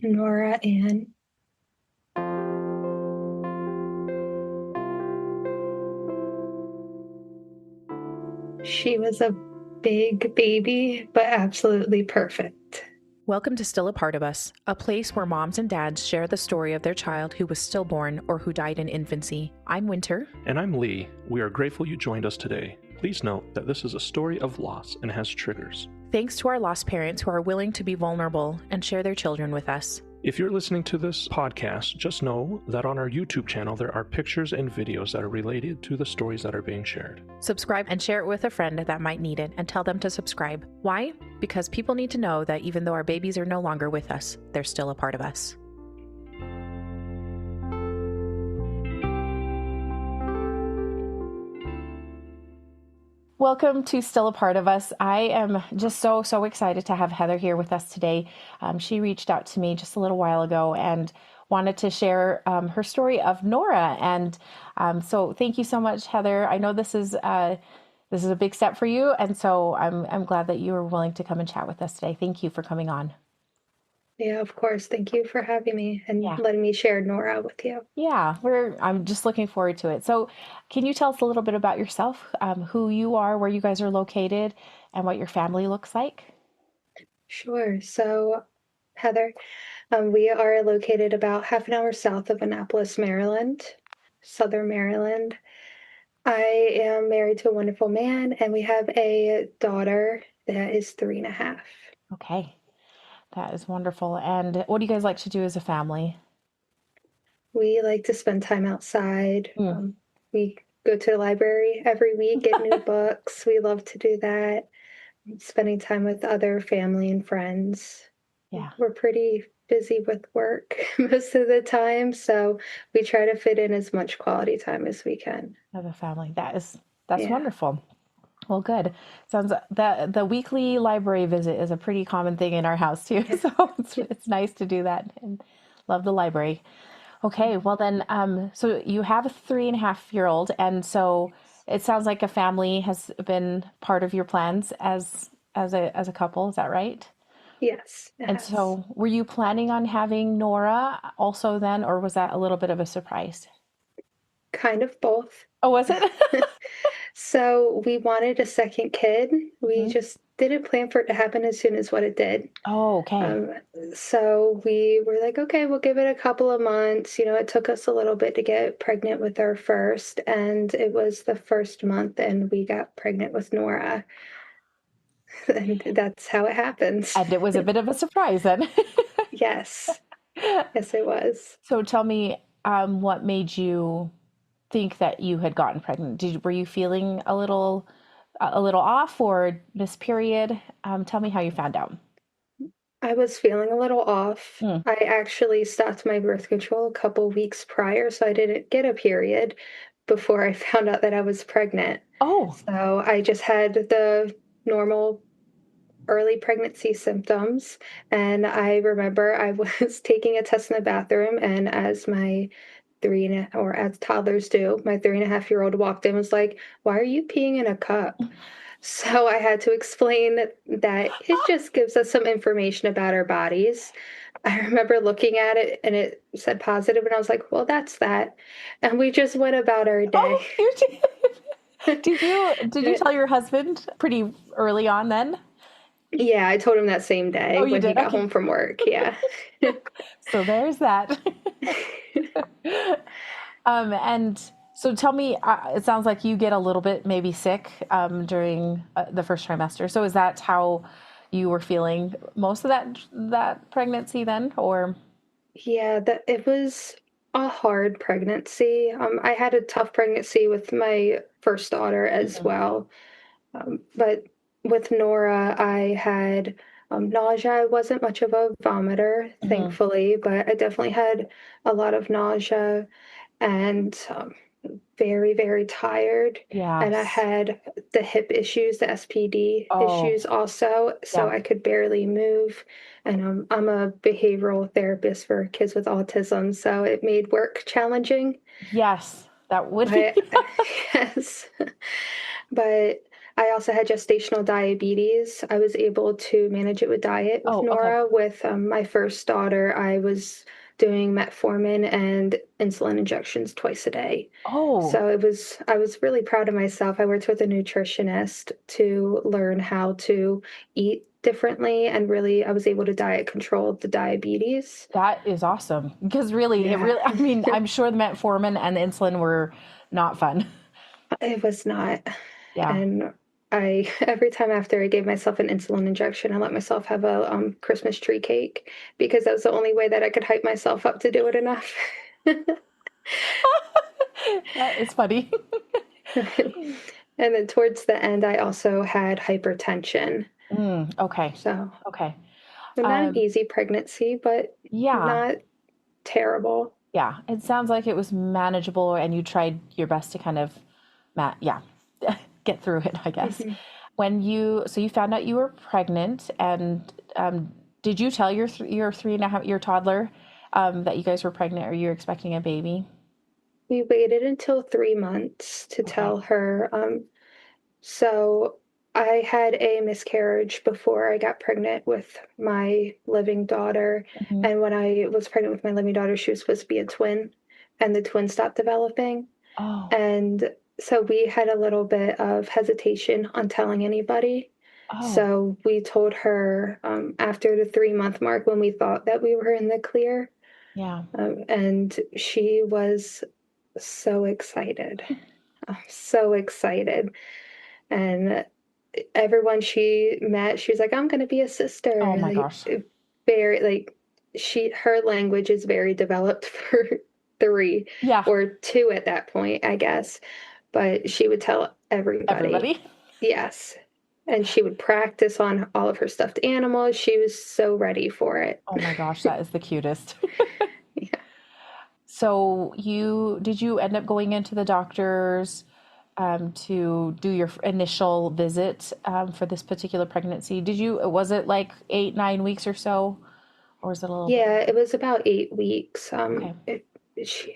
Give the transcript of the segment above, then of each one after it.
Nora Ann. She was a big baby, but absolutely perfect. Welcome to Still a Part of Us, a place where moms and dads share the story of their child who was stillborn or who died in infancy. I'm Winter. And I'm Lee. We are grateful you joined us today. Please note that this is a story of loss and has triggers. Thanks to our lost parents who are willing to be vulnerable and share their children with us. If you're listening to this podcast, just know that on our YouTube channel there are pictures and videos that are related to the stories that are being shared. Subscribe and share it with a friend that might need it, and tell them to subscribe. Why? Because people need to know that even though our babies are no longer with us, they're still a part of us. Welcome to Still a Part of Us. I am just so excited to have Heather here with us today. She reached out to me just a little while ago and wanted to share her story of Nora. And so thank you so much, Heather. I know this is a big step for you, and so I'm glad that you were willing to come and chat with us today. Thank you for coming on. Yeah, of course. Thank you for having me and Yeah. letting me share Nora with you. Yeah, I'm just looking forward to it. So can you tell us a little bit about yourself, who you are, where you guys are located, and what your family looks like? Sure. So, Heather, we are located about half an hour south of Annapolis, Maryland, Southern Maryland. I am married to a wonderful man, and we have a daughter that is 3.5. Okay, that is wonderful. And what do you guys like to do as a family? We like to spend time outside. Mm. We go to the library every week, get new books. We love to do that. Spending time with other family and friends. Yeah, We're pretty busy with work most of the time, so we try to fit in as much quality time as we can. as a family. That's Yeah. wonderful. Well, good. Sounds that the weekly library visit is a pretty common thing in our house too. So it's nice to do that, and love the library. Okay, well then, so you have a 3.5-year-old, and so it sounds like a family has been part of your plans as a couple. Is that right? Yes, it And has. so, were you planning on having Nora also then, or was that a little bit of a surprise? Kind of both. Oh, was it? So we wanted a second kid. We Mhm. just didn't plan for it to happen as soon as what it did. Oh, okay. Um, so we were like, okay, we'll give it a couple of months. It took us a little bit to get pregnant with our first, and it was the first month, and we got pregnant with Nora. And that's how it happens. And it was a bit of a surprise then. Yes. Yes, it was. So tell me, what made you think that you had gotten pregnant? Were you feeling a little off or this period? Tell me how you found out. I was feeling a little off. Mm. I actually stopped my birth control a couple weeks prior, so I didn't get a period before I found out that I was pregnant. Oh, So I just had the normal early pregnancy symptoms. And I remember I was taking a test in the bathroom, and as toddlers do, my 3.5-year-old walked in and was like, "Why are you peeing in a cup?" So I had to explain that it just gives us some information about our bodies. I remember looking at it and it said positive, and I was like, well, that's that. And we just went about our day. oh, you did. Did you tell your husband pretty early on then? Yeah, I told him that same day Oh, you when he did. got Okay. home from work. Yeah. So there's that. And so tell me, it sounds like you get a little bit maybe sick during the first trimester. So is that how you were feeling most of that pregnancy then, or? Yeah, it was a hard pregnancy. I had a tough pregnancy with my first daughter as Mhm. well. But with Nora, I had nausea. I wasn't much of a vomiter, Mhm. thankfully, but I definitely had a lot of nausea and very, very tired. And I Yes. had the hip issues, the SPD Oh, issues also, so yeah. I could barely move. And I'm a behavioral therapist for kids with autism, so it made work challenging. Yes, that would be. But yes, but I also had gestational diabetes. I was able to manage it with diet with Oh, okay. Nora. With my first daughter, I was doing metformin and insulin injections twice a day. Oh, So I was really proud of myself. I worked with a nutritionist to learn how to eat differently, and really I was able to diet control the diabetes. that is awesome. Because really, Yeah. I mean, I'm sure the metformin and the insulin were not fun. It was not. Yeah. And I every time after I gave myself an insulin injection, I let myself have a Christmas tree cake because that was the only way that I could hype myself up to do it enough. That is funny. And then towards the end, I also had hypertension. Okay. So Okay. not an Um, easy pregnancy, but yeah. not terrible. Yeah. It sounds like it was manageable and you tried your best to kind of, yeah, get through it, I guess. Mhm. So you found out you were pregnant, and did you tell your 3.5-year toddler that you guys were pregnant, or you're expecting a baby? We waited until 3 months to Okay. tell her. So I had a miscarriage before I got pregnant with my living daughter. Hmm. And when I was pregnant with my living daughter, she was supposed to be a twin, and the twin stopped developing. Oh, And so we had a little bit of hesitation on telling anybody. oh, So we told her after the 3 month mark when we thought that we were in the clear. yeah. And she was so excited. So excited. And everyone she met, she was like, "I'm gonna be a Oh sister." my Like gosh. very like her language is very developed for 3 Yeah. or 2 at that point, I guess. But she would tell everybody. Everybody. Yes. And she would practice on all of her stuffed animals. She was so ready for it. Oh my gosh, that is the cutest. Yeah. So did you end up going into the doctors to do your initial visit for this particular pregnancy? Was it like 8, 9 weeks or so? Or was it a little bit? Yeah, it was about 8 weeks. Okay.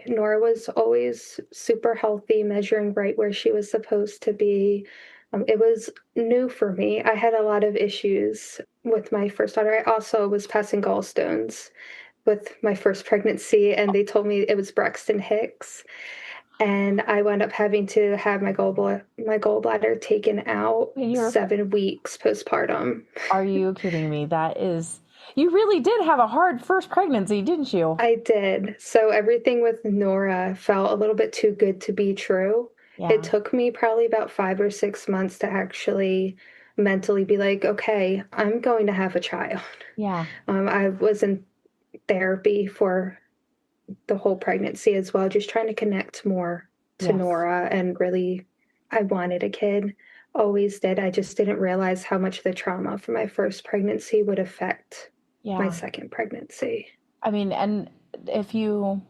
Nora was always super healthy, measuring right where she was supposed to be. It was new for me. I had a lot of issues with my first daughter. I also was passing gallstones with my first pregnancy, and they told me it was Braxton Hicks. And I wound up having to have my gallbladder taken out You're 7 weeks postpartum. Are you kidding me? You really did have a hard first pregnancy, didn't you? I did. So everything with Nora felt a little bit too good to be true. It Yeah. took me probably about 5 or 6 months to actually mentally be like, okay, I'm going to have a child. Yeah. I was in therapy for the whole pregnancy as well, just trying to connect more to Yes. Nora. And really, I wanted a kid, always did. I just didn't realize how much the trauma from my first pregnancy would affect my Yeah. second pregnancy. I mean, and if you,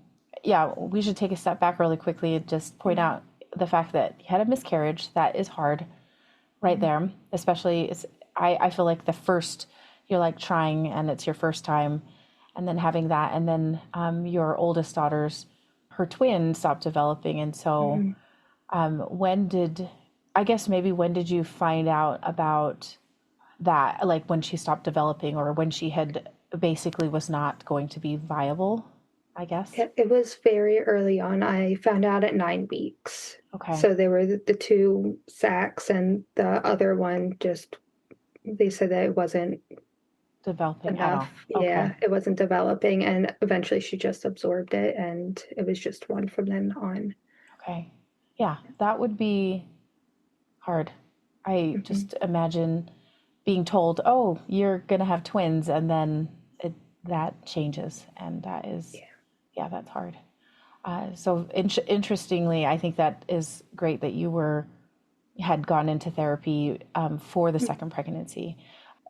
yeah, we should take a step back really quickly and just point Mhm. out the fact that you had a miscarriage. That is hard right Mhm. there, especially I feel like the first, you're like trying and it's your first time, and then having that, and then your oldest daughter's, her twin stopped developing. And so Mhm. when did, I guess maybe when did you find out about that, like when she stopped developing or when she had basically was not going to be viable, I guess? It was very early on. I found out at 9 weeks. Okay. So there were the 2 sacs, and the other one just, they said that it wasn't Developing at all. enough. Okay. Yeah, it wasn't developing. And eventually she just absorbed it, and it was just one from then on. Okay. Yeah, that would be hard. I Mhm. just imagine being told, "Oh, you're gonna have twins," and then that changes, and that is, Yeah. yeah, that's hard. Interestingly, I think that is great that you had gone into therapy for the second pregnancy,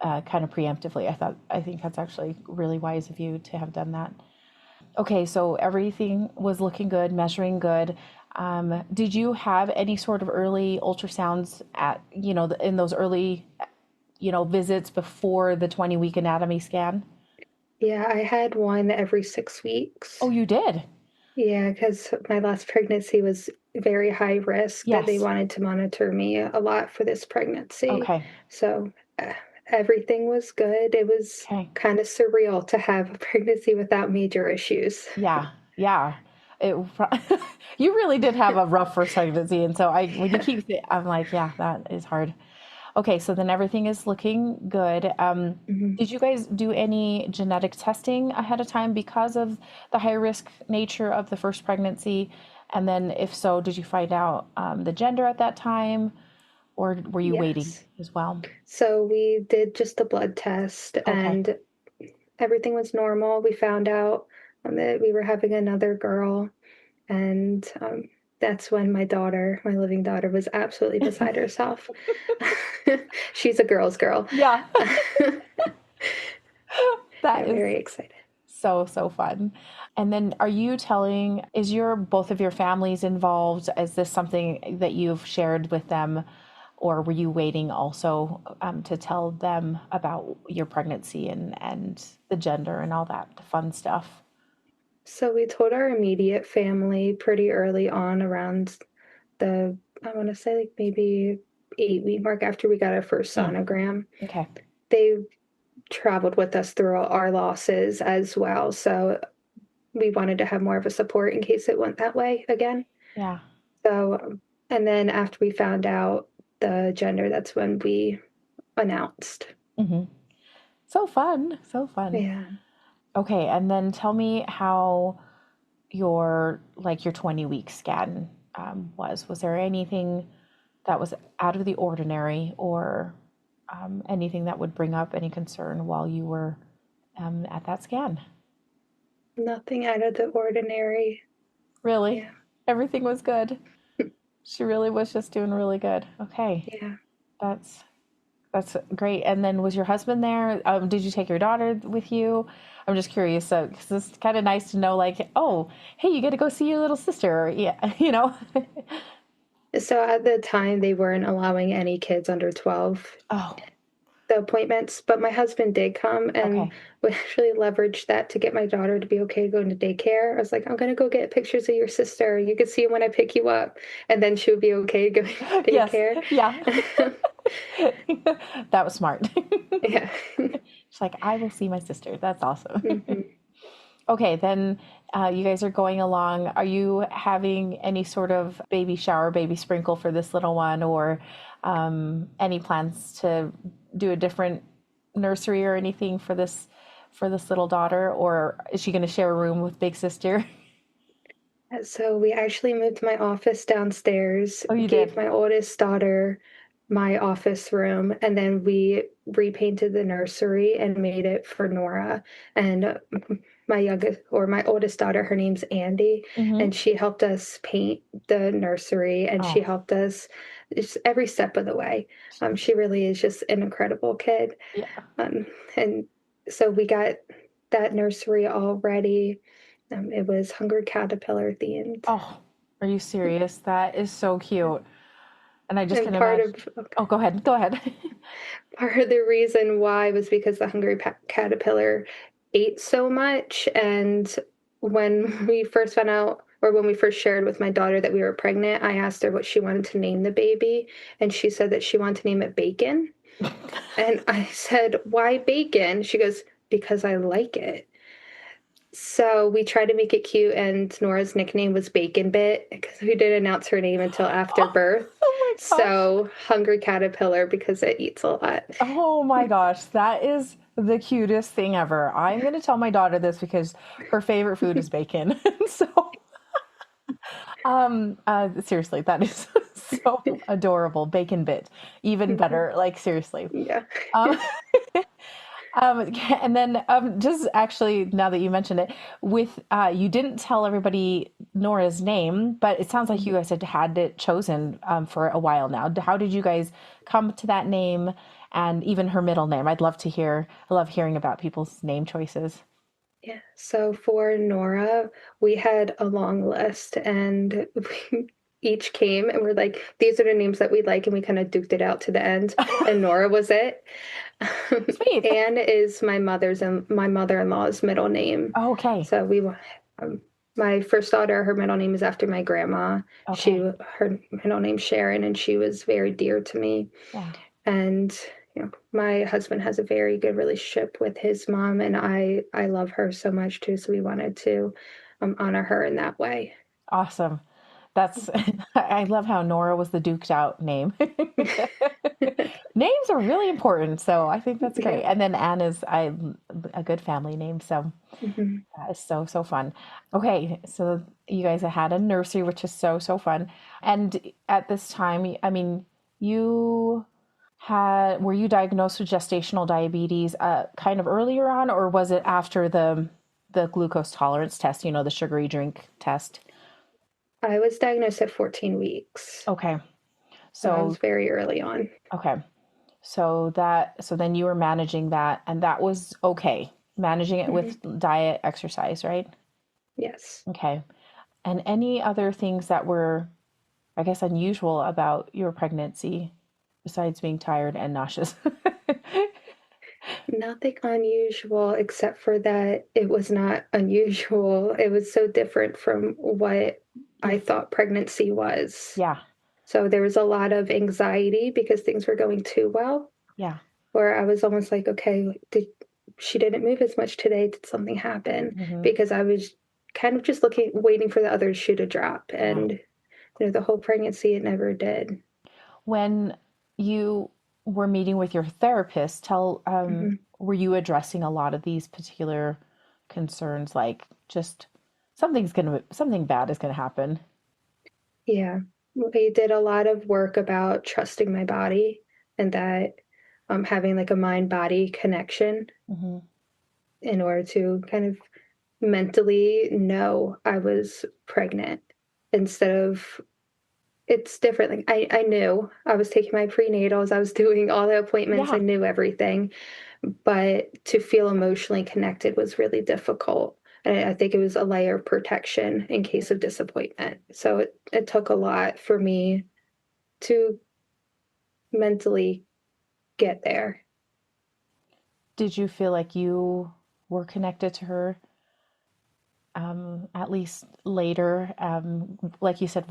kind of preemptively. I think that's actually really wise of you to have done that. Okay, so everything was looking good, measuring good. Did you have any sort of early ultrasounds in those early, visits before the 20-week anatomy scan? Yeah, I had one every 6 weeks. Oh, you did? Yeah, because my last pregnancy was very high risk that they Yes. wanted to monitor me a lot for this pregnancy. Okay. So everything was good. It was Okay. kind of surreal to have a pregnancy without major issues. Yeah. Yeah. It, you really did have a rough first pregnancy. And so when you keep saying, I'm like, yeah, that is hard. Okay. So then everything is looking good. Mhm. Did you guys do any genetic testing ahead of time because of the high risk nature of the first pregnancy? And then if so, did you find out the gender at that time, or were you waiting Yes. as well? So we did just a blood test Okay. and everything was normal. We found out that we were having another girl. And that's when my daughter, my living daughter, was absolutely beside herself. She's a girl's girl. Yeah. That I'm is very excited. so fun. And then is both of your families involved? Is this something that you've shared with them, or were you waiting also to tell them about your pregnancy and the gender and all that the fun stuff? So we told our immediate family pretty early on around I want to say like maybe 8-week mark after we got our first Mm, sonogram. okay. They traveled with us through our losses as well. So we wanted to have more of a support in case it went that way again. Yeah. So, and then after we found out the gender, that's when we announced. Hmm. So fun. So fun. Yeah. Okay. And then tell me how your 20-week scan was. Was there anything that was out of the ordinary, or anything that would bring up any concern while you were at that scan? Nothing out of the ordinary. Really? Yeah. Everything was good. She really was just doing really good. Okay. Yeah. That's that's great. And then was your husband there? Did you take your daughter with you? I'm just curious, because it's kind of nice to know, like, oh, hey, you get to go see your little sister. Or, yeah, you know. So at the time, they weren't allowing any kids under 12 Oh, the appointments, but my husband did come and okay. we actually leveraged that to get my daughter to be okay going to daycare. I was like, I'm going to go get pictures of your sister. You can see him when I pick you up. And then she would be okay going to Yes. daycare. Yeah. That was smart. Yeah. She's like, I will see my sister. That's awesome. Hmm. Okay, then you guys are going along. Are you having any sort of baby shower, baby sprinkle for this little one, or any plans to do a different nursery or anything for this little daughter, or is she going to share a room with big sister? So we actually moved my office downstairs, Oh, you gave did. my oldest daughter my office room, and then we repainted the nursery and made it for Nora. And my oldest daughter, her name's Andy, Mm-hmm. and she helped us paint the nursery and she Oh, helped us just every step of the way. She really is just an incredible kid. yeah. And so we got that nursery all ready. It was Hungry Caterpillar themed. Oh, are you serious? That is so cute. And I just And can imagine. Oh, go ahead. Go ahead. part of the reason why was because the hungry caterpillar ate so much. And when we first found out, or when we first shared with my daughter that we were pregnant, I asked her what she wanted to name the baby. And she said that she wanted to name it Bacon. And I said, why bacon? She goes, because I like it. So we tried to make it cute, and Nora's nickname was Bacon Bit because we didn't announce her name until after Oh, birth. oh my gosh. So Hungry Caterpillar because it eats a lot. Oh my gosh, that is the cutest thing ever. I'm going to tell my daughter this because her favorite food is bacon. So, seriously, that is so adorable. Bacon bit, even better. Like, seriously. Yeah. Um, and then just actually, now that you mentioned it, with you didn't tell everybody Nora's name, but it sounds like you guys had it chosen for a while now. How did you guys come to that name and even her middle name? I'd love to hear. I love hearing about people's name choices. Yeah. So for Nora, we had a long list and we each came and we're like, these are the names that we like, and we kind of duked it out to the end. And Nora was it. Sweet. Anne is my mother-in-law's middle name. Okay. So we My first daughter, her middle name is after my grandma. Okay. Her middle name's Sharon, and she was very dear to me. Yeah. And my husband has a very good relationship with his mom, and I love her so much too. So we wanted to honor her in that way. Awesome. That's I love how Nora was the duked out name. Names are really important, so I think that's Yeah. great. And then Anne is a good family name, so Hmm. that is so so fun. Okay, so you guys had a nursery, which is so so fun. And at this time, I mean, you were you diagnosed with gestational diabetes kind of earlier on, or was it after the glucose tolerance test, the sugary drink test? I was diagnosed at 14 weeks, Okay. so I was So, very early on. okay. So then you were managing that and that was okay. Managing it Hmm. with diet, exercise, right? Yes. Okay. And any other things that were, I guess, unusual about your pregnancy besides being tired and nauseous? Nothing unusual except for that it was not unusual. It was so different from what I Your, thought pregnancy was. yeah, So there was a lot of anxiety because things were going too well, yeah. where I was almost like, okay, she didn't move as much today? Did something happen? Hmm. Because I was kind of just waiting for the other shoe to drop. Yeah. And the whole pregnancy, it never did. When you were meeting with your therapist, Hmm. were you addressing a lot of these particular concerns, like just something bad is gonna happen? Yeah. We did a lot of work about trusting my body and that having like a mind body connection Hmm. in order to kind of mentally know I was pregnant instead of it's different. Like I knew I was taking my prenatals, I was doing all the appointments, I Yeah. knew everything, but to feel emotionally connected was really difficult. And I think it was a layer of protection in case of disappointment. So it took a lot for me to mentally get there. Did you feel like you were connected to her, at least later? Like you said,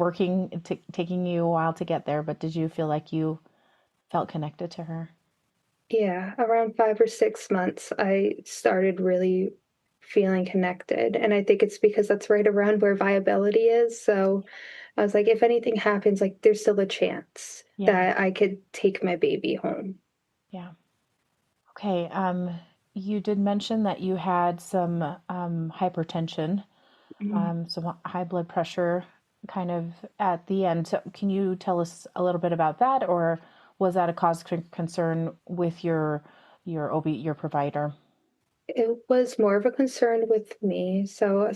taking you a while to get there, but did you feel like you felt connected to her? Yeah, around 5 or 6 months, I started really feeling connected. And I think it's because that's right around where viability is. So I was like, if anything happens, like there's still a chance Yeah. that I could take my baby home. Yeah. Okay. You did mention that you had some hypertension, Mhm. some high blood pressure kind of at the end. So can you tell us a little bit about that, or was that a cause of concern with your provider? It was more of a concern with me. So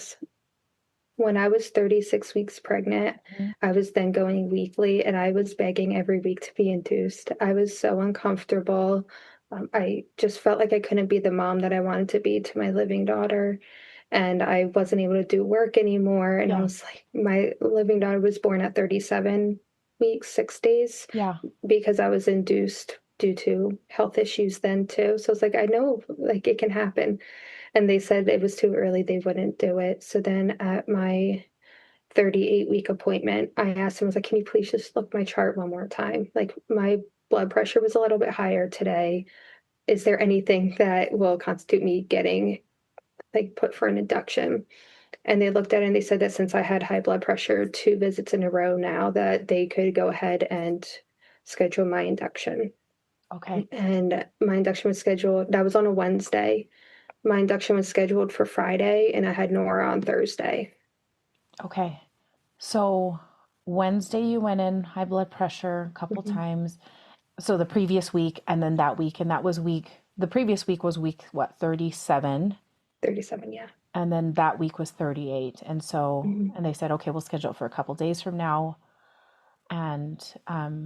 when I was 36 weeks pregnant, Mhm. I was then going weekly and I was begging every week to be induced. I was so uncomfortable. I just felt like I couldn't be the mom that I wanted to be to my living daughter. And I wasn't able to do work anymore. And I Yeah. was like, my living daughter was born at 37 weeks, 6 days, Yeah. because I was induced due to health issues then too. So it's like, I know like it can happen. And they said it was too early, they wouldn't do it. So then at my 38-week appointment, I asked him, I was like, can you please just look my chart one more time? Like my blood pressure was a little bit higher today. Is there anything that will constitute me getting like put for an induction? And they looked at it and they said that since I had high blood pressure 2 visits in a row now, that they could go ahead and schedule my induction. Okay. And my induction was scheduled, that was on a Wednesday. My induction was scheduled for Friday, and I had Nora on Thursday. Okay. So Wednesday you went in high blood pressure a couple Mhm. times. So the previous week and then that week, and that was the previous week was week what, 37, 37, yeah. and then that week was 38. And so Mhm. and they said, okay, we'll schedule it for a couple days from now. And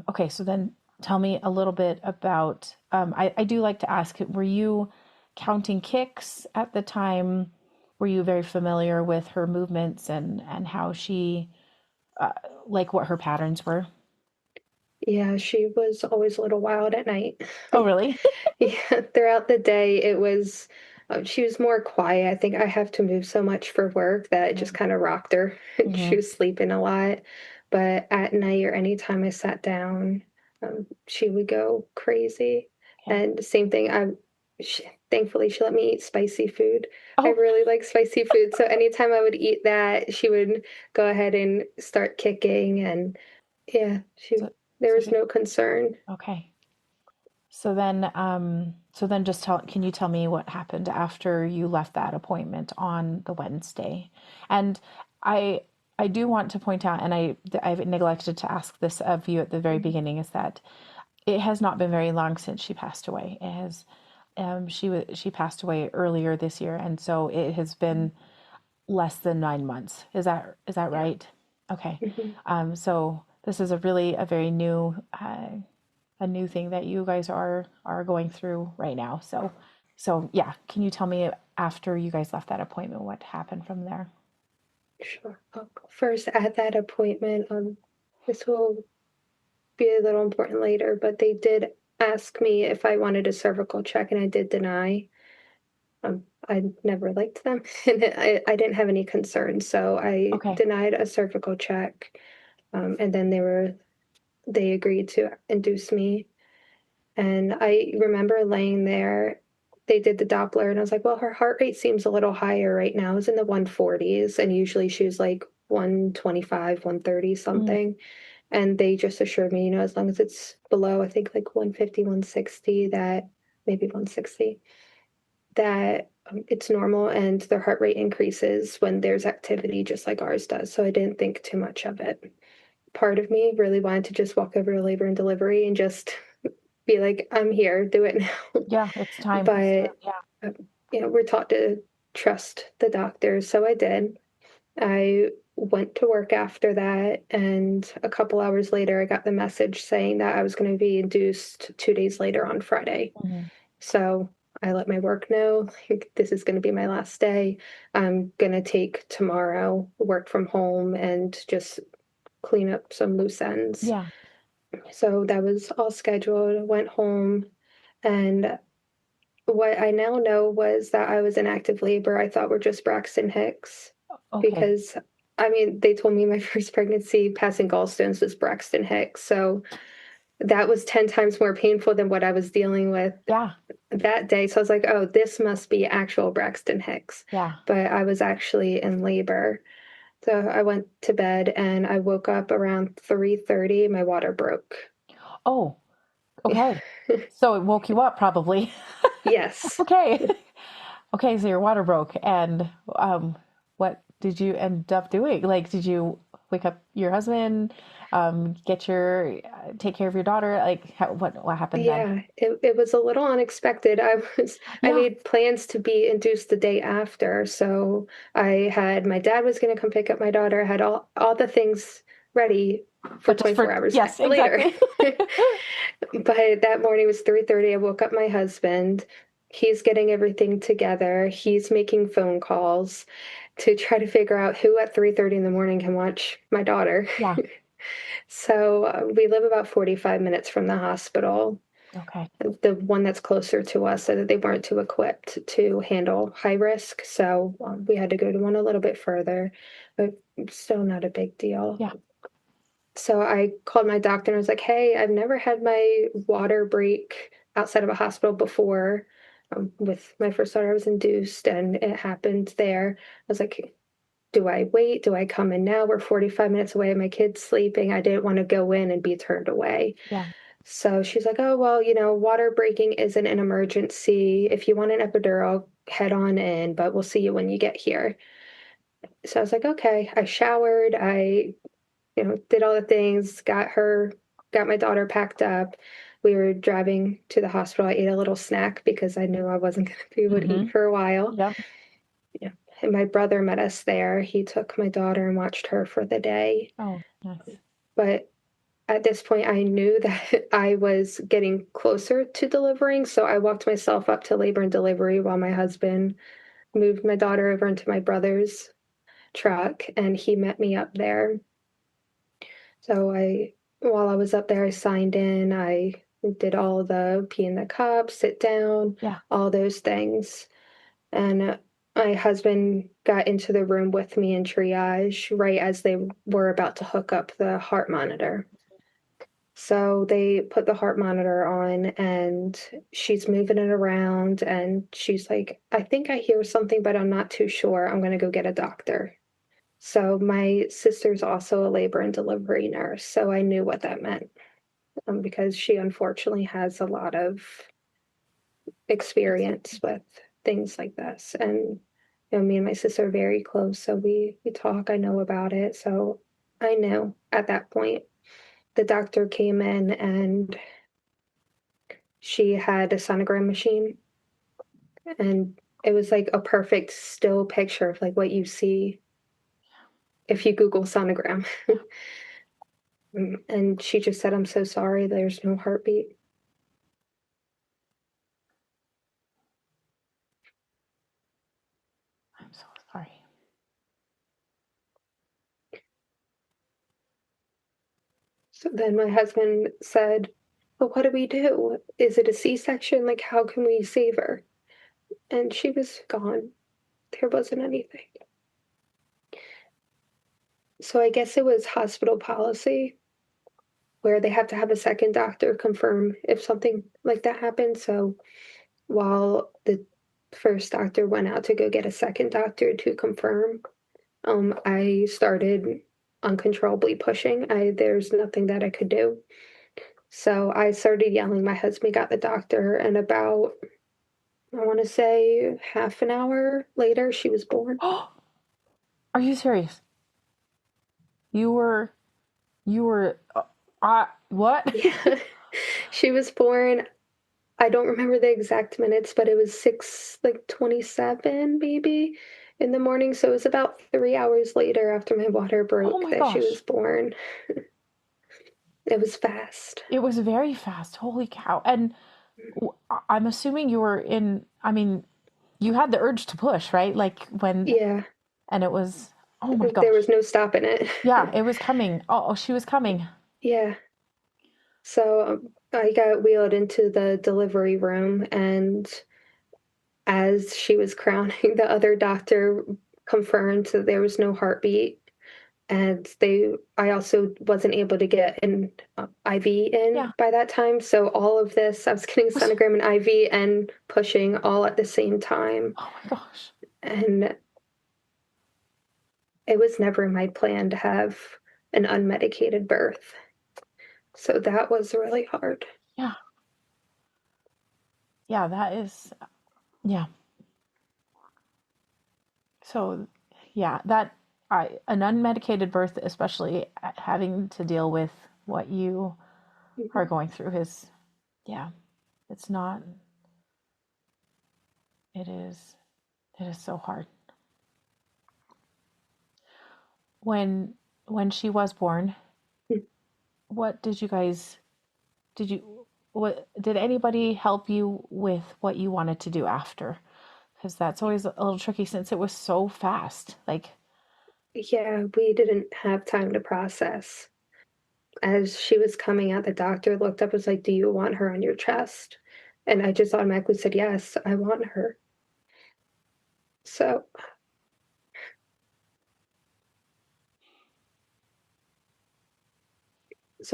okay, so then tell me a little bit about I do like to ask, were you counting kicks at the time? Were you very familiar with her movements and how she uh, like what her patterns were? Yeah, she was always a little wild at night. Oh, really? Yeah, throughout the day, it was She was more quiet. I think I have to move so much for work that it just kind of rocked her. She Mm-hmm. was sleeping a lot. But at night or anytime I sat down, she would go crazy. Okay. And same thing, she, thankfully, she let me eat spicy food. I Oh, really like spicy food. So anytime I would eat that, she would go ahead and start kicking. And yeah, so, there so was no concern. okay. So then can you tell me what happened after you left that appointment on the Wednesday? And I I do want to point out, and I've neglected to ask this of you at the very Mhm. beginning, is that it has not been very long since she passed away. It has, she passed away earlier this year, and so it has been less than 9 months. Is that Yeah. right? Okay. Mhm. So this is a very new a new thing that you guys are going through right now. So yeah, can you tell me after you guys left that appointment what happened from there? Sure. First, at that appointment, this will be a little important later, but they did ask me if I wanted a cervical check, and I did deny. I never liked them, and I didn't have any concerns, so I Okay. denied a cervical check. And then they agreed to induce me, and I remember laying there. They did the Doppler, and I was like, "Well, her heart rate seems a little higher right now. It's in the 140s, and usually she was like 125, 130 Mm, something." And they just assured me, as long as it's below, I think like 150, 160, that maybe 160, that it's normal and their heart rate increases when there's activity just like ours does. So I didn't think too much of it. Part of me really wanted to just walk over to labor and delivery and just be like, I'm here, do it now. yeah, it's time. But, Yeah. uh, we're taught to trust the doctors. So I did. I went to work after that, and a couple hours later, I got the message saying that I was going to be induced 2 days later on Friday. Hmm. So I let my work know, like, this is going to be my last day. I'm going to take tomorrow, work from home, and just clean up some loose ends. Yeah. So that was all scheduled. I went home, and what I now know was that I was in active labor. I thought were just Braxton Hicks Okay. because, I mean, they told me my first pregnancy passing gallstones was Braxton Hicks. So that was 10 times more painful than what I was dealing with Yeah. that day. So I was like, oh, this must be actual Braxton Hicks. Yeah. But I was actually in labor. So I went to bed and I woke up around 3:30. My water broke. Oh, okay. So it woke you up probably. Yes. Okay. Okay, so your water broke, and what did you end up doing? Like, did you wake up your husband, take care of your daughter? Like, what happened then? Yeah, it was a little unexpected. I Yeah, made plans to be induced the day after. So I had my dad was going to come pick up my daughter. I had all the things ready for but just 24 for hours yes, later. exactly. But that morning was 3:30. I woke up my husband. He's getting everything together. He's making phone calls to try to figure out who at 3:30 in the morning can watch my daughter. Yeah. So we live about 45 minutes from the hospital, Okay. the one that's closer to us, so that they weren't too equipped to handle high risk. So we had to go to one a little bit further, but still not a big deal. Yeah. So I called my doctor and I was like, hey, I've never had my water break outside of a hospital before. With my first daughter, I was induced and it happened there. I was like, do I wait? Do I come in now? We're 45 minutes away. My kid's sleeping. I didn't want to go in and be turned away. Yeah. So she's like, oh, well, water breaking isn't an emergency. If you want an epidural, head on in, but we'll see you when you get here. So I was like, okay. I showered. I did all the things, got my daughter packed up. We were driving to the hospital. I ate a little snack because I knew I wasn't going to be able to eat Mm-hmm. for a while. Yep. Yeah. And my brother met us there. He took my daughter and watched her for the day. Oh, nice. But at this point, I knew that I was getting closer to delivering. So I walked myself up to labor and delivery while my husband moved my daughter over into my brother's truck and he met me up there. So while I was up there, I signed in. I did all the pee in the cup, sit down, Yeah. all those things. And my husband got into the room with me in triage right as they were about to hook up the heart monitor. So they put the heart monitor on and she's moving it around and she's like, I think I hear something, but I'm not too sure. I'm going to go get a doctor. So my sister's also a labor and delivery nurse. So I knew what that meant because she unfortunately has a lot of experience with things like this. And me and my sister are very close. So we talk, I know about it. So I knew at that point. The doctor came in and she had a sonogram machine and it was like a perfect still picture of like what you see if you Google sonogram. And she just said, I'm so sorry, there's no heartbeat. I'm so sorry. So then my husband said, but what do we do? Is it a C-section? Like, how can we save her? And she was gone. There wasn't anything. So I guess it was hospital policy where they have to have a second doctor confirm if something like that happens. So while the first doctor went out to go get a second doctor to confirm, I started uncontrollably pushing. There's nothing that I could do. So I started yelling. My husband got the doctor, and about, I want to say, half an hour later, she was born. Oh, are you serious? You were, what? Yeah. She was born. I don't remember the exact minutes, but it was 6:27 maybe in the morning. So it was about 3 hours later after my water Oh broke my that she gosh. was born. It was fast. It was very fast. Holy cow. And I'm assuming you were I mean, you had the urge to push, right? Like Yeah, and it was, oh my there gosh. was no stopping it. Yeah, it was coming. Oh, she was coming. Yeah. So I got wheeled into the delivery room, and as she was crowning, the other doctor confirmed that there was no heartbeat. And I also wasn't able to get an IV Yeah. in by that time. So all of this, I was getting a sonogram and IV and pushing all at the same time. Oh my gosh. And it was never my plan to have an unmedicated birth. So that was really hard. Yeah. Yeah, that is, yeah. So, yeah, an unmedicated birth, especially having to deal with what you are going through yeah, it's not, it is, it is so hard. When, when she was born, what did you, did anybody help you with what you wanted to do after? Because that's always a little tricky since it was so fast. Like, Yeah, we didn't have time to process. As she was coming out, the doctor looked up and was like, do you want her on your chest? And I just automatically said, yes, I want her. So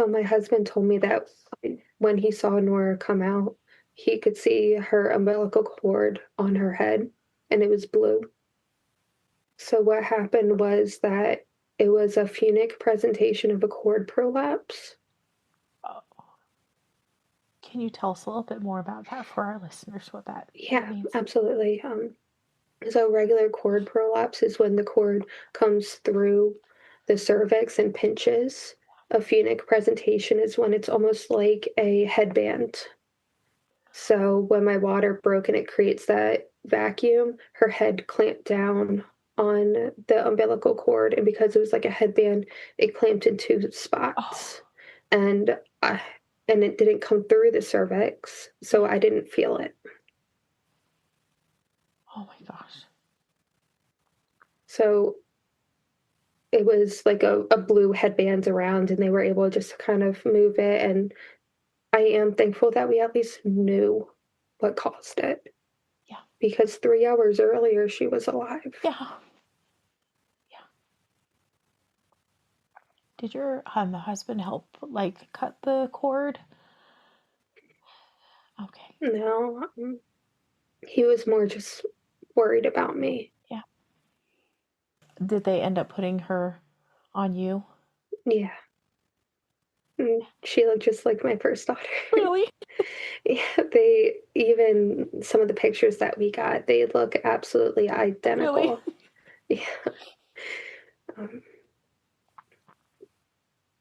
my husband told me that when he saw Nora come out, he could see her umbilical cord on her head and it was blue. So what happened was that it was a phunic presentation of a cord prolapse. oh, can you tell us a little bit more about that for our listeners? What that Yeah, means? absolutely. So regular cord prolapse is when the cord comes through the cervix and pinches. A phunic presentation is when it's almost like a headband. So when my water broke and it creates that vacuum, her head clamped down on the umbilical cord, and because it was like a headband, it clamped in two spots, Oh, and I, and it didn't come through the cervix, so I didn't feel it. oh my gosh. So it was like a blue headband around, and they were able just to kind of move it. And I am thankful that we at least knew what caused it. Yeah. because 3 hours earlier she was alive. Yeah. Yeah. Did your husband help like cut the cord? Okay. No, he was more just worried about me. Yeah. Did they end up putting her on you? Yeah. And she looked just like my first daughter. Really? Yeah, even some of the pictures that we got, they look absolutely Really? identical. Yeah. Um,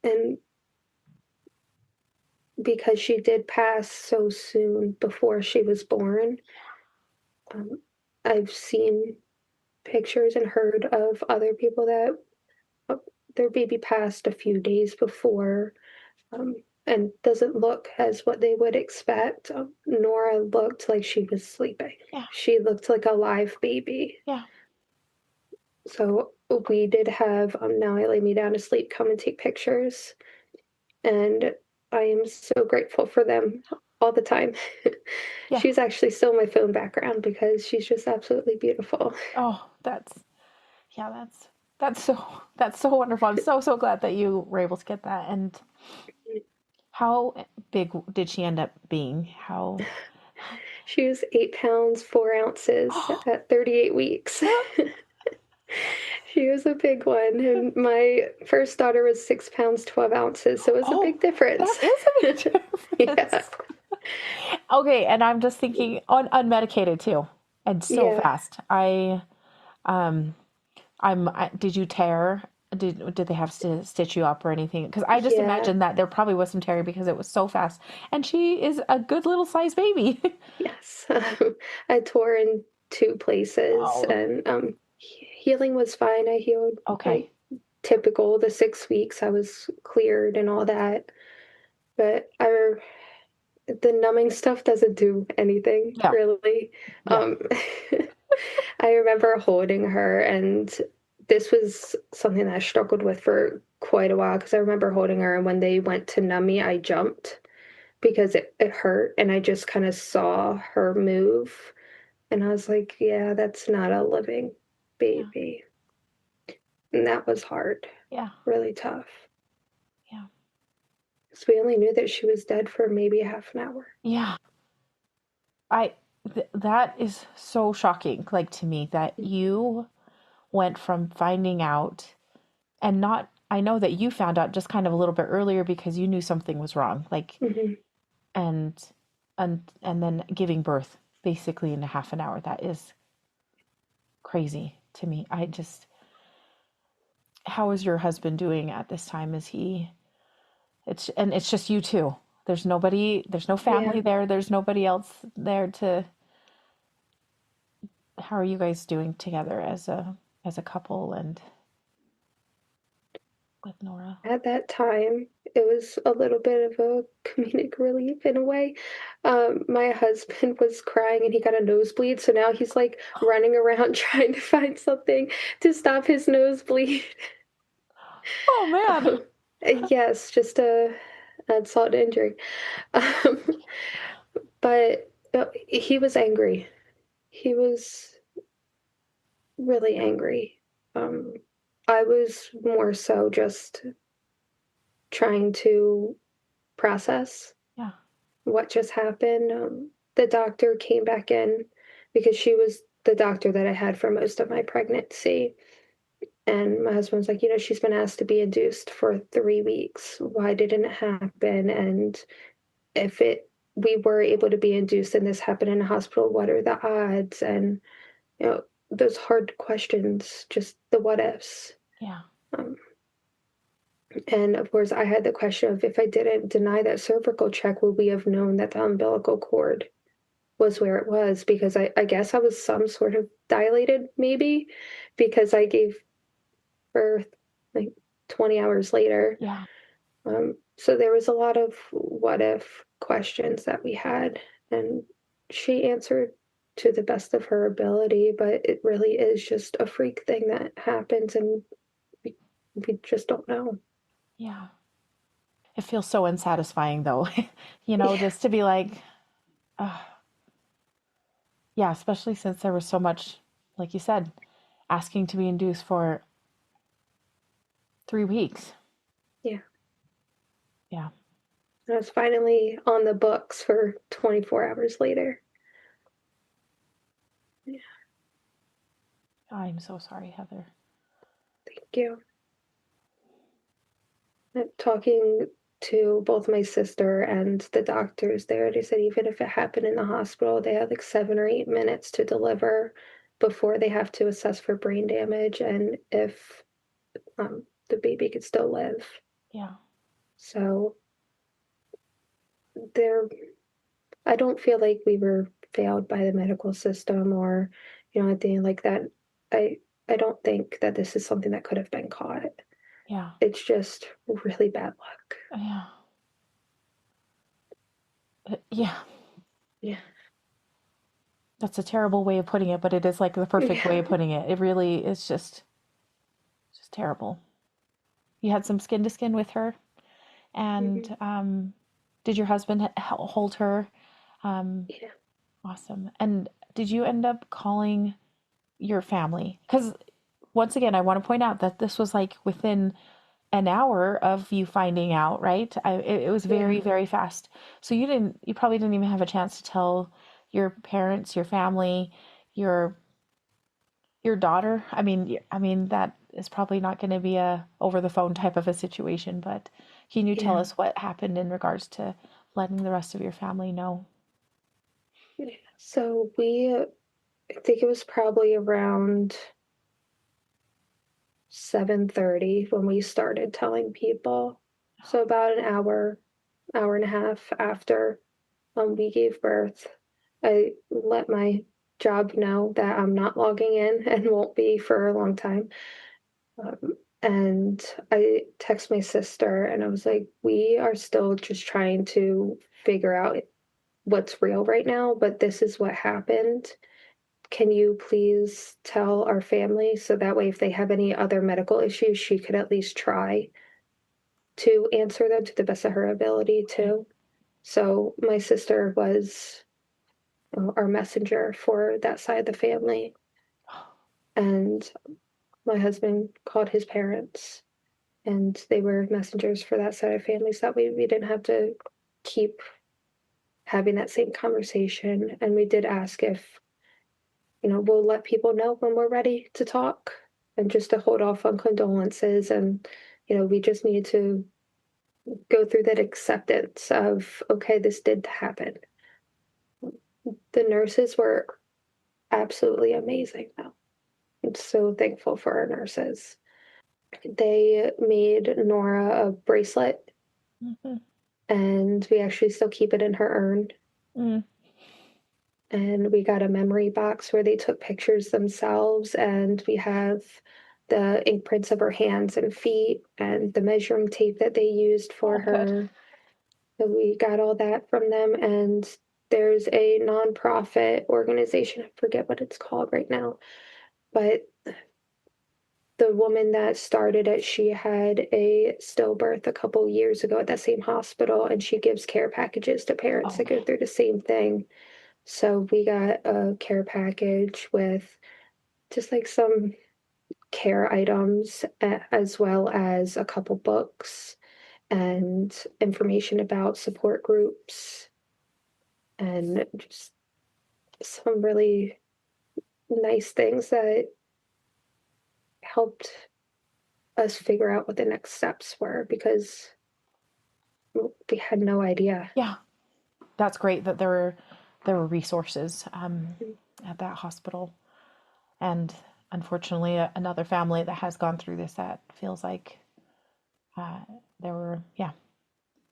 and because she did pass so soon before she was born, um, I've seen pictures and heard of other people that uh, their baby passed a few days before, um, and doesn't look as what they would expect. Nora looked like she was sleeping. Yeah. She looked like a live baby. Yeah. So we did have Now I Lay Me Down to Sleep come and take pictures, and I am so grateful for them all the time. Yeah. She's actually still my phone background because she's just absolutely beautiful. Oh, that's so wonderful. I'm so glad that you were able to get that. And how big did she end up being? How She was 8 pounds 4 ounces Oh, at 38 weeks. She was a big one. And my first daughter was 6 pounds 12 ounces, so it was a oh, big difference. that is a big Yeah. difference. Okay, and I'm just thinking on unmedicated too. And so Yeah. fast. Um did you tear? Did they have to stitch you up or anything? Because I just Yeah. imagine that there probably was some tearing because it was so fast. And she is a good little size baby. Yes. I tore in two places, Oh, and healing was fine. I healed okay. like typical. The 6 weeks I was cleared and all that. But the numbing stuff doesn't do anything Yeah. really. Yeah. Um, I remember holding her, and this was something that I struggled with for quite a while because I remember holding her, and when they went to numb me, I jumped because it hurt, and I just kind of saw her move, and I was like, yeah, that's not a living Yeah. baby. And that was hard, Yeah. really tough. Yeah. Because we only knew that she was dead for maybe a half an hour. Yeah. I that is so shocking, like to me, that you went from finding out and not I know that you found out just kind of a little bit earlier because you knew something was wrong, like Mm-hmm. and and then giving birth basically in a half an hour. That is crazy to me. I just how is your husband doing at this time? Is he it's just you two. There's no Yeah. family there. There's nobody else there to how are you guys doing together as a couple and with Nora? At that time, it was a little bit of a comedic relief in a way. My husband was crying and he got a nosebleed, so now he's like running around trying to find something to stop his nosebleed. Oh man. Um, yes, just a insult to injury. Um, but he was angry. He was really angry. Um, I was more so just trying to process Yeah. what just happened. The doctor came back in because she was the doctor that I had for most of my pregnancy. And my husband was like, she's been asked to be induced for 3 weeks. Why didn't it happen? And if we were able to be induced and this happened in a hospital, what are the odds? And those hard questions, just the what ifs. Yeah. Um, and of course, I had the question of if I didn't deny that cervical check, would we have known that the umbilical cord was where it was? Because I guess I was some sort of dilated, maybe, because I gave birth like 20 hours later. Yeah. So there was a lot of what if questions that we had, and she answered to the best of her ability, but it really is just a freak thing that happens, and we just don't know. Yeah. It feels so unsatisfying though. Yeah. Just to be like, oh, Yeah, especially since there was so much, like you said, asking to be induced for 3 weeks. Yeah. Yeah. I was finally on the books for 24 hours later. Yeah, I'm so sorry, Heather. thank you. Talking to both my sister and the doctors there, they said even if it happened in the hospital, they have like 7 or 8 minutes to deliver before they have to assess for brain damage and if the baby could still live. Yeah. So there, I don't feel like we were failed by the medical system or, anything like that. I I don't think that this is something that could have been caught. Yeah. It's just really bad luck. Yeah. Yeah. Yeah. That's a terrible way of putting it, but it is like the perfect way Yeah. of putting it. It really is just terrible. You had some skin to skin with her, Mhm. and did your husband hold her? Um, Yeah. awesome. And did you end up calling your family? Because once again, I want to point out that this was like within an hour of you finding out, right? It was Yeah. very, very fast. So you probably didn't even have a chance to tell your parents, your family, your your daughter. I mean that is probably not going to be a over the phone type of a situation, but can you tell Yeah. us what happened in regards to letting the rest of your family know? Yeah. So I think it was probably around 7:30 when we started telling people. So about an hour and a half after we gave birth, I let my job know that I'm not logging in and won't be for a long time. And I text my sister and I was like, we are still just trying to figure out what's real right now, but this is what happened. Can you please tell our family so that way if they have any other medical issues, she could at least try to answer them to the best of her ability Okay. too. So my sister was our messenger for that side of the family. And my husband called his parents and they were messengers for that side of families. That way we didn't have to keep having that same conversation. And we did ask if, we'll let people know when we're ready to talk and just to hold off on condolences. And, we just need to go through that acceptance of, okay, this did happen. The nurses were absolutely amazing, though. I'm so thankful for our nurses. They made Nora a bracelet, Mm-hmm. and we actually still keep it in her urn. Mm. And we got a memory box where they took pictures themselves, and we have the ink prints of her hands and feet and the measuring tape that they used for Oh, good. her. So we got all that from them. And there's a nonprofit organization, I forget what it's called right now, but the woman that started it, she had a stillbirth a couple years ago at that same hospital, and she gives care packages to parents Oh, that go through the same thing. So we got a care package with just like some care items, as well as a couple books and information about support groups and just some really nice things that helped us figure out what the next steps were because we had no idea. yeah. That's great that there were resources at that hospital. And unfortunately, another family that has gone through this that feels like uh, there were, yeah.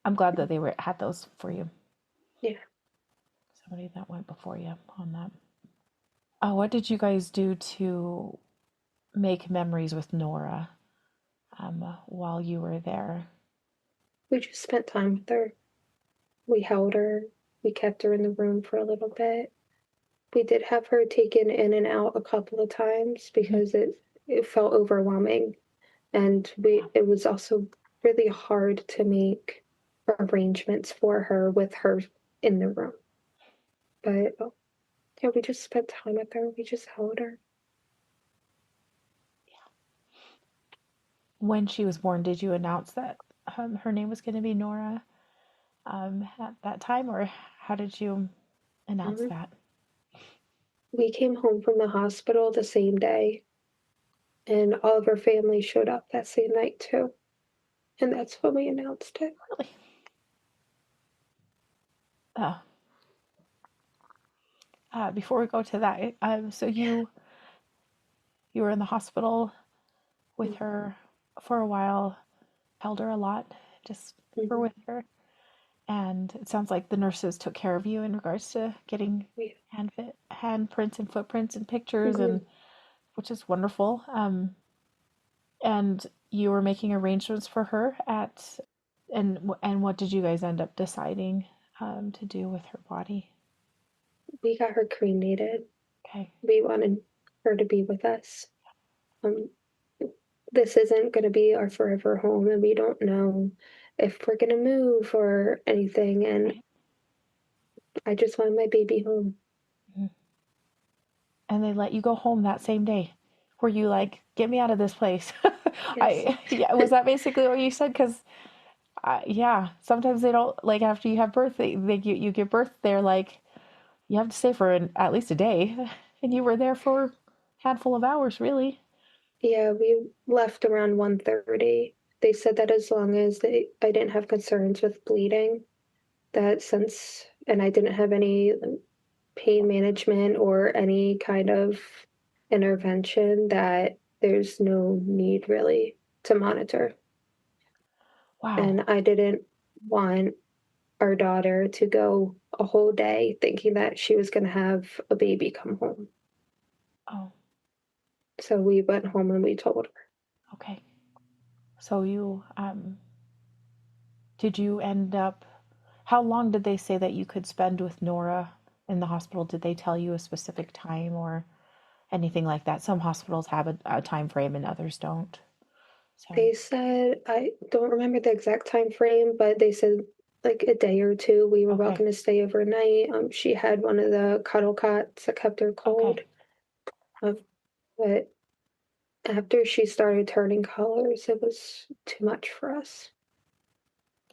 I'm glad that they were had those for you. Yeah. Somebody that went before you on that. Oh, what did you guys do to make memories with Nora while you were there? We just spent time with her. We held her. We kept her in the room for a little bit. We did have her taken in and out a couple of times because it felt overwhelming. And Yeah. it was also really hard to make arrangements for her with her in the room. But Yeah, we just spent time with her. We just held her. When she was born, did you announce that her name was going to be Nora at that time, or how did you announce Mhm. that? We came home from the hospital the same day, and all of her family showed up that same night too. And that's when we announced it. Really? Before we go to that, so you were in the hospital with her for a while, held her a lot, just were Mhm. with her, and it sounds like the nurses took care of you in regards to getting Yeah. handprints and footprints and pictures, Mhm. and which is wonderful. And you were making arrangements for her and what did you guys end up deciding to do with her body? We got her cremated. Okay. We wanted her to be with us. Um, this isn't going to be our forever home, and we don't know if we're going to move or anything. And Right. I just want my baby home. Mhm. And they let you go home that same day. Were you like, get me out of this place? Yes. Yeah, was that basically what you said? Because yeah, sometimes they don't like after you have birth, you give birth. They're like, you have to stay for at least a day, and you were there for a handful of hours, really. Yeah, we left around 1:30. They said that as long as I didn't have concerns with bleeding, that since, and I didn't have any pain management or any kind of intervention, that there's no need really to monitor. Wow. And I didn't want our daughter to go a whole day thinking that she was going to have a baby come home. Oh, So we went home and we told her. okay. So you did you end up? How long did they say that you could spend with Nora in the hospital? Did they tell you a specific time or anything like that? Some hospitals have a time frame and others don't. So, They said, I don't remember the exact time frame, but they said like a day or two. We were okay, welcome to stay overnight. She had one of the cuddle cots that kept her okay. cold. Uh, but after she started turning colors, it was too much for us.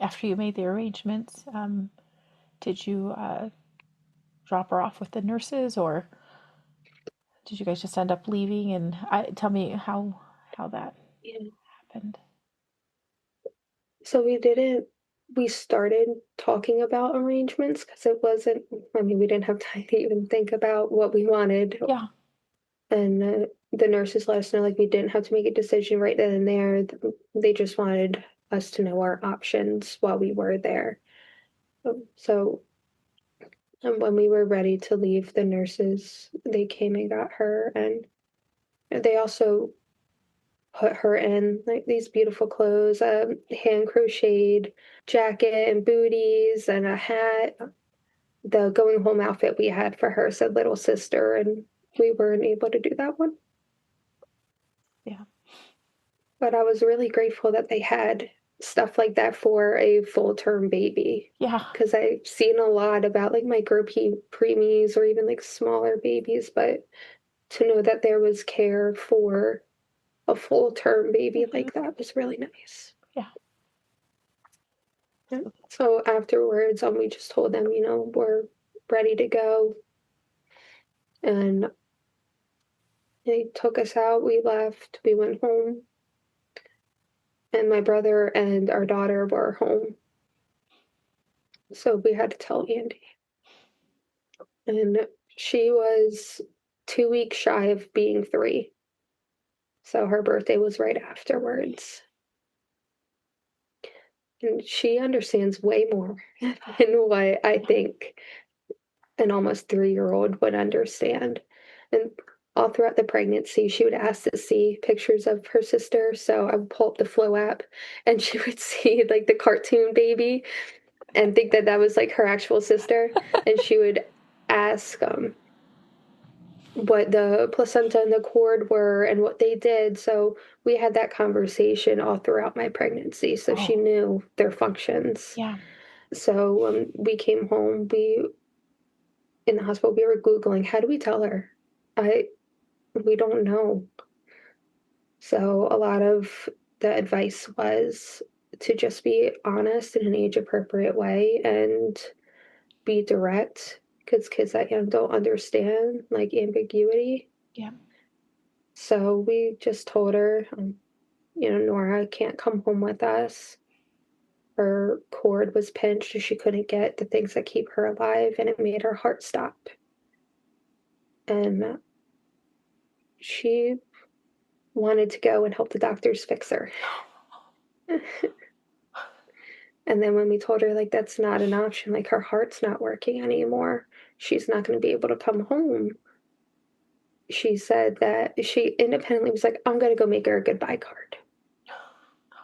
After you made the arrangements, did you drop her off with the nurses, or did you guys just end up leaving? And tell me how that Yeah. happened. So we started talking about arrangements because it wasn't, I mean, we didn't have time to even think about what we wanted. Yeah, And the nurses let us know like we didn't have to make a decision right then and there. They just wanted us to know our options while we were there. So and when we were ready to leave, the nurses they came and got her, and they also put her in like these beautiful clothes, hand crocheted jacket and booties and a hat. The going home outfit we had for her said little sister, and we weren't able to do that one. yeah, But I was really grateful that they had stuff like that for a full term baby. yeah. Because I've seen a lot about like micro preemies or even like smaller babies, but to know that there was care for a full term baby Hmm. like that was really nice. Yeah. Yeah. So, So afterwards, we just told them, we're ready to go. And they took us out. We left. We went home. And my brother and our daughter were home. So we had to tell Andy. And she was 2 weeks shy of being 3. So her birthday was right afterwards. And she understands way more than what I think an almost 3-year-old would understand. And all throughout the pregnancy, she would ask to see pictures of her sister. So I would pull up the Flow app and she would see like the cartoon baby and think that that was like her actual sister. And she would ask, what the placenta and the cord were and what they did. So we had that conversation all throughout my pregnancy. So she oh, knew their functions. yeah. So when we came home, we in the hospital, we were Googling, how do we tell her? We don't know. So a lot of the advice was to just be honest in an age-appropriate way and be direct, because kids that young don't understand, like, ambiguity. Yeah. So we just told her, Nora can't come home with us. Her cord was pinched and she couldn't get the things that keep her alive, and it made her heart stop. And she wanted to go and help the doctors fix her. And then when we told her, like, that's not an option, like, her heart's not working anymore, she's not going to be able to come home, she said that she independently was like, I'm going to go make her a goodbye card.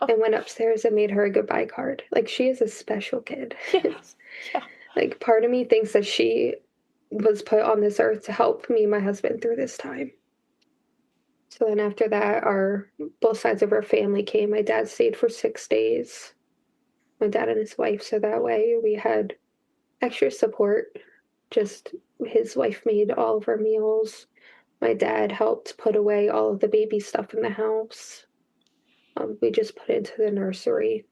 And went upstairs and made her a goodbye card. Like, she is a special kid. Yes. Yeah. Like, part of me thinks that she was put on this earth to help me and my husband through this time. So then after that, both sides of our family came. My dad stayed for 6 days. My dad and his wife. So that way we had extra support. Just his wife made all of our meals. My dad helped put away all of the baby stuff in the house. We just put it into the nursery.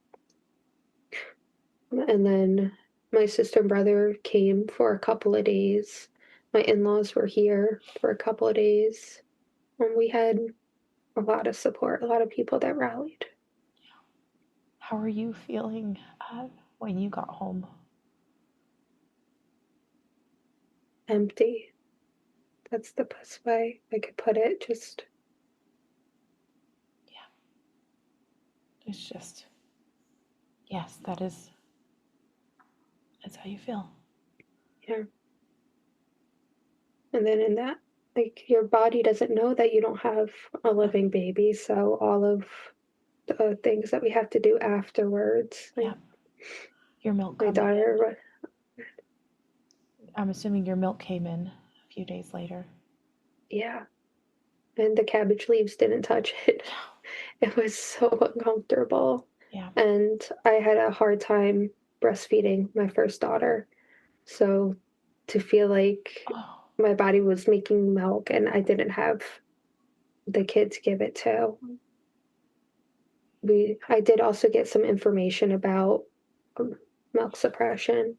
And then my sister and brother came for a couple of days. My in-laws were here for a couple of days. And we had a lot of support, a lot of people that rallied. How are you feeling when you got home? Empty. That's the best way I could put it. Just, yeah. It's just, yes, that's how you feel. yeah. And then in that, like, your body doesn't know that you don't have a living baby. So all of the things that we have to do afterwards. Like, yeah. Your milk my daughter. I'm assuming your milk came in a few days later. Yeah. And the cabbage leaves didn't touch it. It was so uncomfortable. Yeah. And I had a hard time breastfeeding my first daughter. So to feel like my body was making milk and I didn't have the kid to give it to. I did also get some information about milk suppression.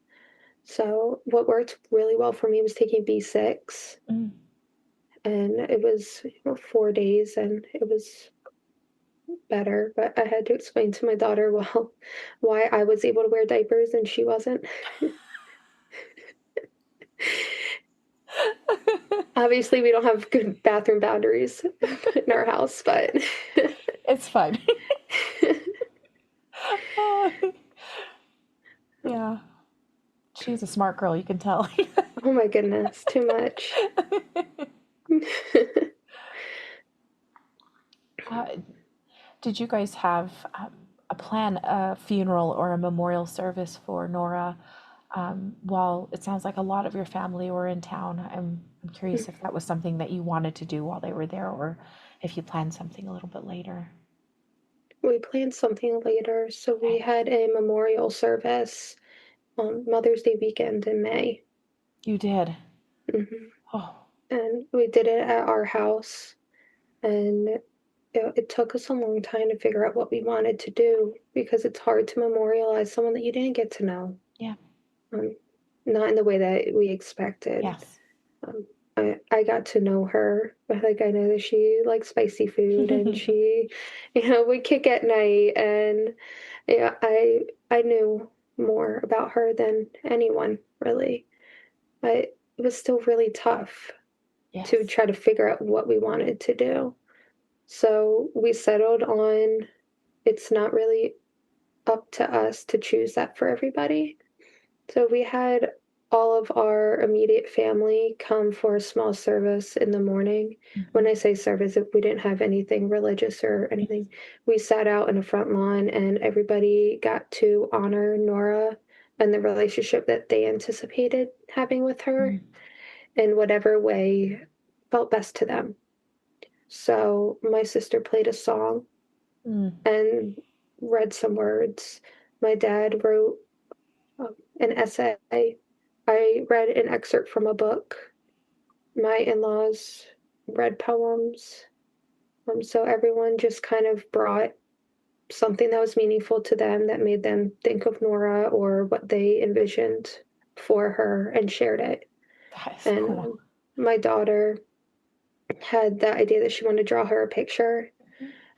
So what worked really well for me was taking B6. Mm. And it was 4 days and it was better, but I had to explain to my daughter, well, why I was able to wear diapers and she wasn't. Obviously, we don't have good bathroom boundaries in our house, but it's fine. Yeah. She's a smart girl, you can tell. Oh my goodness, too much. Did you guys have a funeral or a memorial service for Nora? While it sounds like a lot of your family were in town, I'm curious if that was something that you wanted to do while they were there, or if you planned something a little bit later. We planned something later, so we had a memorial service on Mother's Day weekend in May. You did? Mm-hmm. Oh. And we did it at our house, and it took us a long time to figure out what we wanted to do, because it's hard to memorialize someone that you didn't get to know. Yeah. Not in the way that we expected. Yes. I got to know her. Like, I know that she likes spicy food and she, would kick at night, and I knew more about her than anyone, really. But it was still really tough to try to figure out what we wanted to do. So we settled on, it's not really up to us to choose that for everybody. So we had all of our immediate family come for a small service in the morning. Mm-hmm. When I say service, we didn't have anything religious or anything. We sat out in the front lawn and everybody got to honor Nora and the relationship that they anticipated having with her in whatever way felt best to them. So my sister played a song and read some words. My dad wrote an essay I read an excerpt from a book. My in-laws read poems. So everyone just kind of brought something that was meaningful to them that made them think of Nora or what they envisioned for her and shared it. That is And cool. my daughter had the idea that she wanted to draw her a picture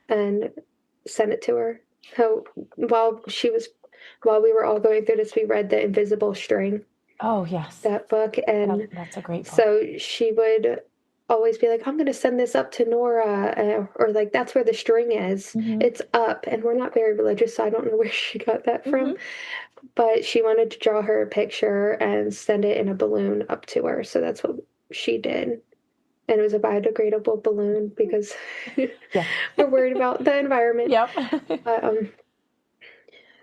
and send it to her. So while we were all going through this, we read The Invisible String, Oh, yes. that book, and That's a great book. so she would always be like, I'm going to send this up to Nora, or like, that's where the string is. It's up. And we're not very religious, so I don't know where she got that from. But she wanted to draw her a picture and send it in a balloon up to her. So that's what she did. And it was a biodegradable balloon because Yeah. we're worried about the environment. Yep.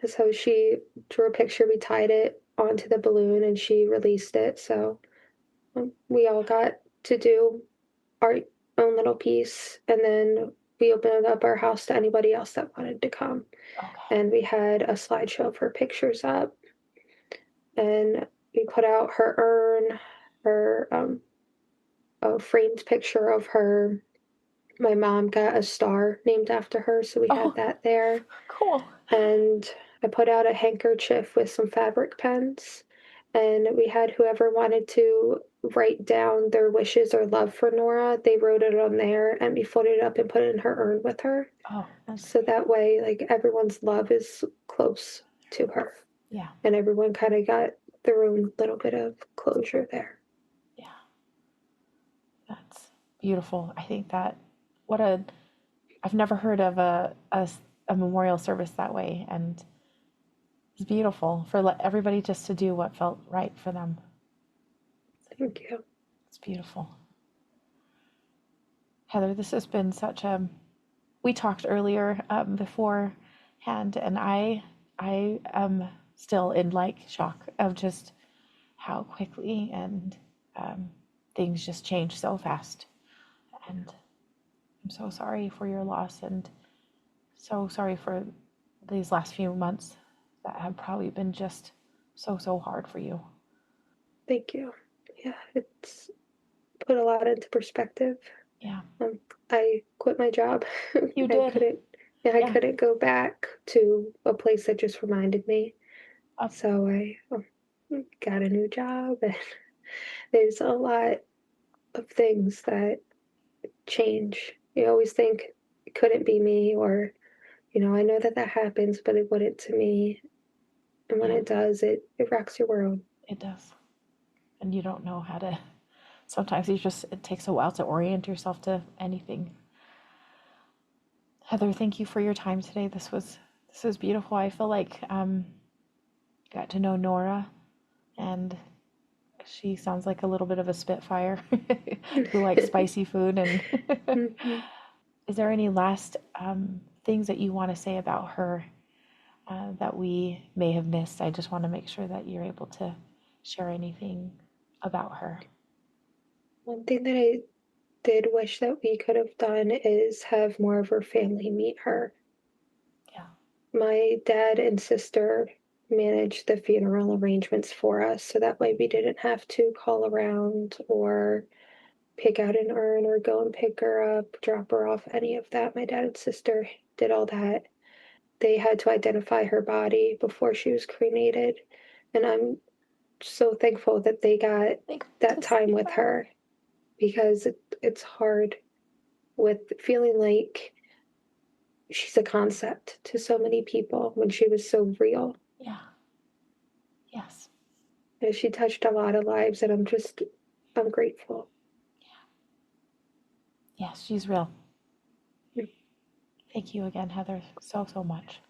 So she drew a picture, we tied it onto the balloon, and she released it. So we all got to do our own little piece, and then we opened up our house to anybody else that wanted to come. Okay. And we had a slideshow of her pictures up, and we put out her urn, her a framed picture of her. My mom got a star named after her, so we had that there. Cool. And I put out a handkerchief with some fabric pens, and we had whoever wanted to write down their wishes or love for Nora, they wrote it on there, and we folded it up and put it in her urn with her. Oh, so that way, like, everyone's love is close to her. Yeah. And everyone kind of got their own little bit of closure there. Yeah. That's beautiful. I think that I've never heard of a memorial service that way, and it's beautiful for everybody just to do what felt right for them. Thank you. It's beautiful. Heather, this has been we talked earlier beforehand, and I am still in shock of just how quickly and things just change so fast. And I'm so sorry for your loss, and so sorry for these last few months that have probably been just so hard for you. Thank you. Yeah, it's put a lot into perspective. Yeah. I quit my job. You did. I couldn't go back to a place that just reminded me. So I got a new job, and there's a lot of things that change. You always think it couldn't be me, or, I know that happens, but it wouldn't to me. And when it does, it rocks your world. It does. And you don't know how to, sometimes it takes a while to orient yourself to anything. Heather, thank you for your time today. This was beautiful. I feel like got to know Nora, and she sounds like a little bit of a spitfire who likes spicy food. And is there any last things that you want to say about her that we may have missed? I just want to make sure that you're able to share anything about her. One thing that I did wish that we could have done is have more of her family meet her. Yeah. My dad and sister managed the funeral arrangements for us, so that way we didn't have to call around or pick out an urn or go and pick her up, drop her off, any of that. My dad and sister did all that. They had to identify her body before she was cremated, and I'm so thankful that they got that time with her, because it's hard with feeling like she's a concept to so many people when she was so real. Yeah. Yes. And she touched a lot of lives, and I'm grateful. Yeah. Yes, she's real. Thank you again, Heather, so much.